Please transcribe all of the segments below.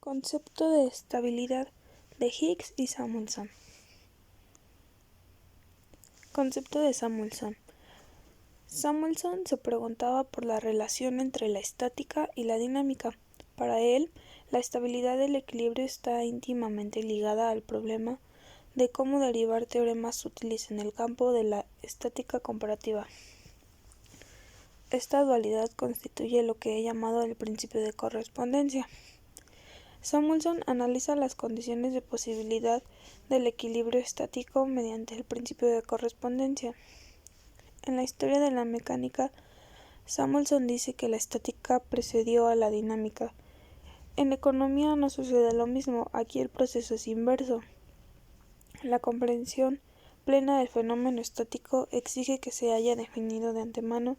Concepto de estabilidad de Higgs y Samuelson. Concepto de Samuelson. Samuelson se preguntaba por la relación entre la estática y la dinámica. Para él, la estabilidad del equilibrio está íntimamente ligada al problema de cómo derivar teoremas útiles en el campo de la estática comparativa. Esta dualidad constituye lo que he llamado el principio de correspondencia. Samuelson analiza las condiciones de posibilidad del equilibrio estático mediante el principio de correspondencia. En la historia de la mecánica, Samuelson dice que la estática precedió a la dinámica. En economía no sucede lo mismo, aquí el proceso es inverso. La comprensión plena del fenómeno estático exige que se haya definido de antemano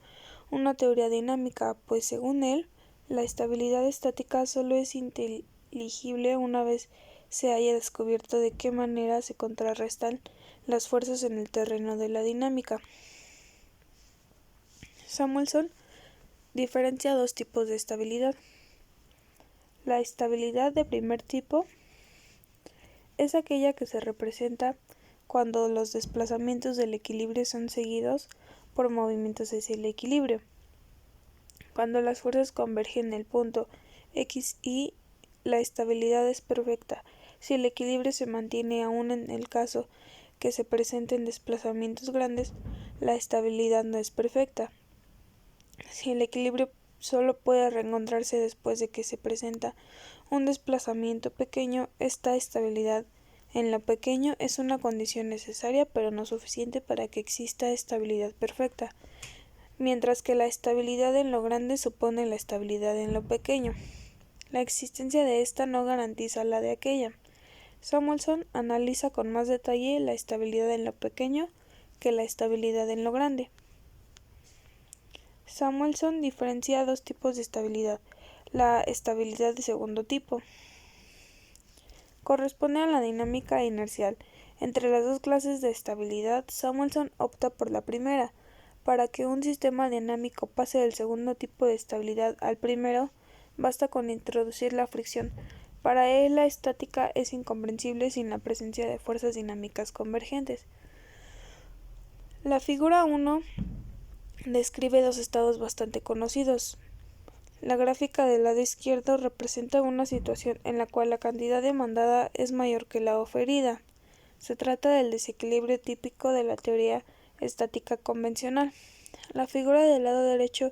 una teoría dinámica, pues según él, la estabilidad estática solo es inteligible una vez se haya descubierto de qué manera se contrarrestan las fuerzas en el terreno de la dinámica. Samuelson diferencia dos tipos de estabilidad. La estabilidad de primer tipo es aquella que se representa cuando los desplazamientos del equilibrio son seguidos por movimientos hacia el equilibrio. Cuando las fuerzas convergen en el punto X y la estabilidad es perfecta. Si el equilibrio se mantiene aún en el caso que se presenten desplazamientos grandes, la estabilidad no es perfecta. Si el equilibrio solo puede reencontrarse después de que se presenta un desplazamiento pequeño, esta estabilidad en lo pequeño es una condición necesaria pero no suficiente para que exista estabilidad perfecta, mientras que la estabilidad en lo grande supone la estabilidad en lo pequeño. La existencia de esta no garantiza la de aquella. Samuelson analiza con más detalle la estabilidad en lo pequeño que la estabilidad en lo grande. Samuelson diferencia dos tipos de estabilidad. La estabilidad de segundo tipo corresponde a la dinámica inercial. Entre las dos clases de estabilidad, Samuelson opta por la primera. Para que un sistema dinámico pase del segundo tipo de estabilidad al primero, basta con introducir la fricción. Para él, la estática es incomprensible sin la presencia de fuerzas dinámicas convergentes. La figura 1 describe dos estados bastante conocidos. La gráfica del lado izquierdo representa una situación en la cual la cantidad demandada es mayor que la oferida. Se trata del desequilibrio típico de la teoría estática convencional. La figura del lado derecho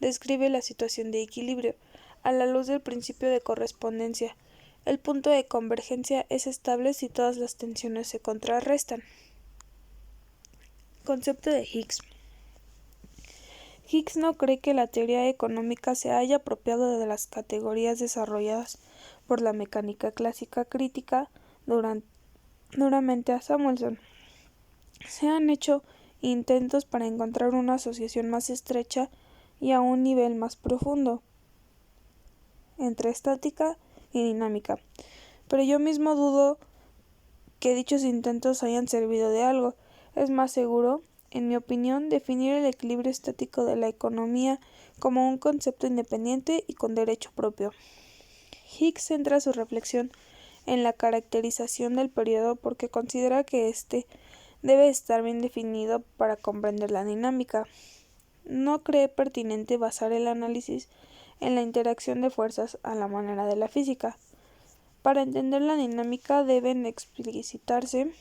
describe la situación de equilibrio, a la luz del principio de correspondencia. El punto de convergencia es estable si todas las tensiones se contrarrestan. Concepto de Higgs. Higgs no cree que la teoría económica se haya apropiado de las categorías desarrolladas por la mecánica clásica crítica duramente a Samuelson. Se han hecho intentos para encontrar una asociación más estrecha y a un nivel más profundo entre estática y dinámica, pero yo mismo dudo que dichos intentos hayan servido de algo. Es más seguro, en mi opinión, definir el equilibrio estático de la economía como un concepto independiente y con derecho propio. Higgs centra su reflexión en la caracterización del periodo porque considera que éste debe estar bien definido para comprender la dinámica. No cree pertinente basar el análisis en la interacción de fuerzas a la manera de la física. Para entender la dinámica deben explicitarse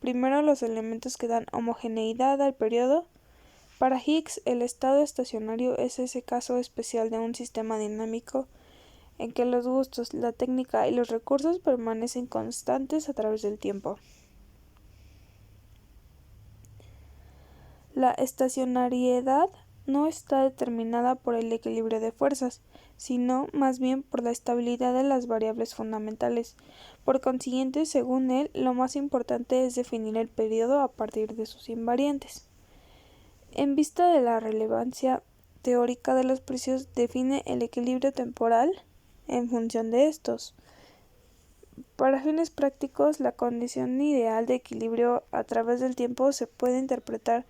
primero los elementos que dan homogeneidad al periodo. Para Higgs, el estado estacionario es ese caso especial de un sistema dinámico en que los gustos, la técnica y los recursos permanecen constantes a través del tiempo. La estacionariedad no está determinada por el equilibrio de fuerzas, sino más bien por la estabilidad de las variables fundamentales. Por consiguiente, según él, lo más importante es definir el periodo a partir de sus invariantes. En vista de la relevancia teórica de los precios, define el equilibrio temporal en función de estos. Para fines prácticos, la condición ideal de equilibrio a través del tiempo se puede interpretar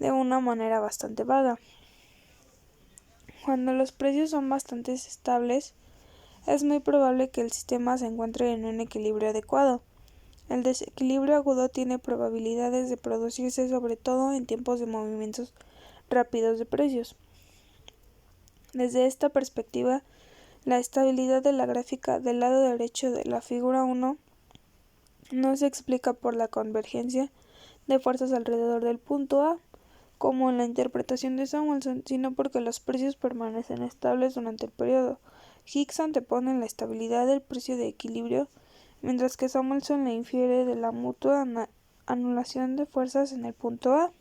de una manera bastante vaga. Cuando los precios son bastante estables, es muy probable que el sistema se encuentre en un equilibrio adecuado. El desequilibrio agudo tiene probabilidades de producirse sobre todo en tiempos de movimientos rápidos de precios. Desde esta perspectiva, la estabilidad de la gráfica del lado derecho de la figura 1 no se explica por la convergencia de fuerzas alrededor del punto A, como en la interpretación de Samuelson, sino porque los precios permanecen estables durante el periodo. Higgs antepone la estabilidad del precio de equilibrio, mientras que Samuelson le infiere de la mutua anulación de fuerzas en el punto A.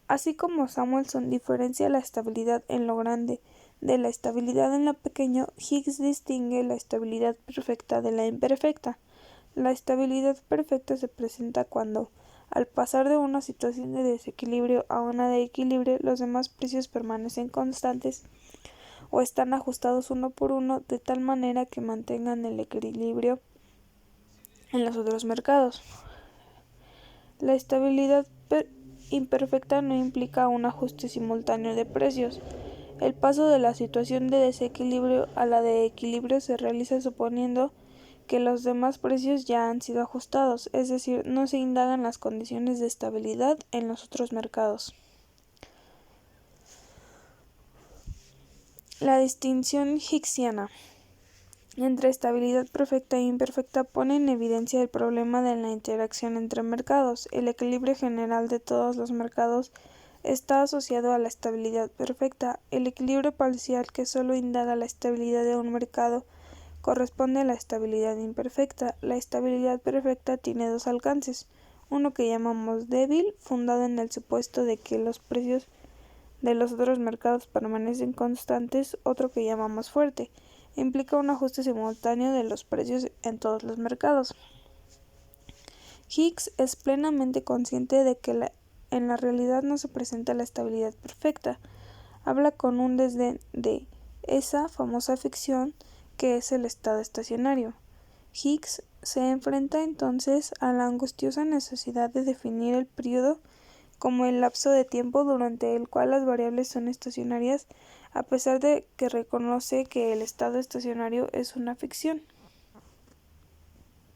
Así como Samuelson diferencia la estabilidad en lo grande de la estabilidad en lo pequeño, Higgs distingue la estabilidad perfecta de la imperfecta. La estabilidad perfecta se presenta cuando, al pasar de una situación de desequilibrio a una de equilibrio, los demás precios permanecen constantes o están ajustados uno por uno de tal manera que mantengan el equilibrio en los otros mercados. La estabilidad imperfecta no implica un ajuste simultáneo de precios. El paso de la situación de desequilibrio a la de equilibrio se realiza suponiendo que los demás precios ya han sido ajustados, es decir, no se indagan las condiciones de estabilidad en los otros mercados. La distinción higsiana entre estabilidad perfecta e imperfecta pone en evidencia el problema de la interacción entre mercados. El equilibrio general de todos los mercados está asociado a la estabilidad perfecta. El equilibrio parcial que solo indaga la estabilidad de un mercado corresponde a la estabilidad imperfecta. La estabilidad perfecta tiene dos alcances, uno que llamamos débil, fundado en el supuesto de que los precios de los otros mercados permanecen constantes, otro que llamamos fuerte, implica un ajuste simultáneo de los precios en todos los mercados. Higgs es plenamente consciente de que en la realidad no se presenta la estabilidad perfecta. Habla con un desdén de esa famosa ficción que es el estado estacionario. Higgs se enfrenta entonces a la angustiosa necesidad de definir el periodo como el lapso de tiempo durante el cual las variables son estacionarias, a pesar de que reconoce que el estado estacionario es una ficción.